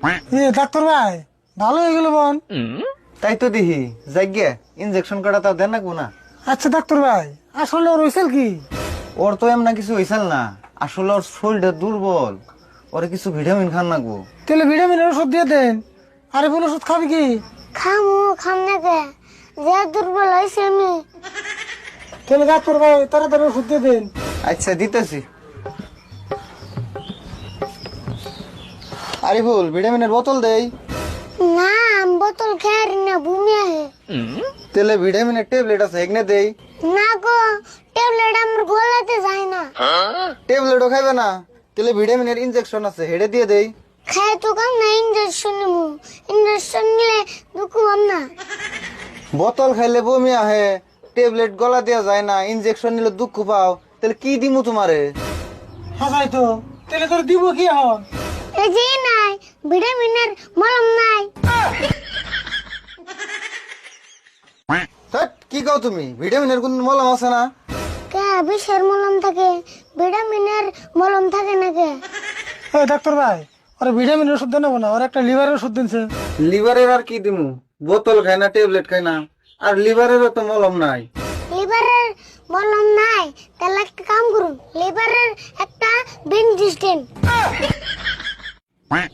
Doctor ভাই ভালো হয়ে গেল বোন। তাই তো দিহি যাইগে ইনজেকশন কাটা তাও দেন না। আচ্ছা ডাক্তার ভাই আসলে ওর হয়েছিল কি? ওর তো এমন কিছু হয়েছিল না, আসলে ওর শরীরটা দুর্বল, ওরে কিছু ভিটামিন খান নাকবো। তাহলে ভিটামিনের ওষুধ দিয়ে দেন। আরে বোন ওষুধ খাবি কি? খাম না কে যে দুর্বল হয়েছে আমি। তাহলে ডাক্তার ভাই তাড়াতাড়ি ওষুধ দিয়ে দেন। আচ্ছা দিতেছি। আরিফুল ভিটামিনের বোতল দেই। না বোতল খেয়ে না বমি আহে। তেলে ভিটামিনের ট্যাবলেট আছে এগনে দেই। না গো ট্যাবলেট আমার গলাতে যায় না। ট্যাবলেটও খাইবে না, তেলে ভিটামিনের ইনজেকশন আছে হেডে দিয়ে দেই। খাই তো কাম না ইঞ্জেকশন নিমু। ইঞ্জেকশন নিলে দুঃখ পাম না। বোতল খাইলে বমি আহে, ট্যাবলেট গলা দেওয়া যায় না, ইনজেকশন নিলে দুঃখ পাও, তাহলে কি দিমু তোমারে? হাসাই তো তাহলে তোর দিব কি এখন? এই যে নাই ভিটামিনের মলম নাই। ধ্যাৎ, কি কও তুমি? ভিটামিনের কোন মলম আছে না? কে বিষের মলম থাকে ভিটামিনের মলম থাকে না কে? এই ডাক্তার ভাই ওরা ভিটামিনের ওষুধ দেন না, ওর একটা লিভারের ওষুধ দিনছে। লিভারের আর কি দিমু? বোতল খাই না, ট্যাবলেট খাই না, আর লিভারেরও তো মলম নাই। লিভারের মলম নাই তাহলে একটা কাম করুন, লিভারের একটা বেঞ্জিস্টেন। হ্যাঁ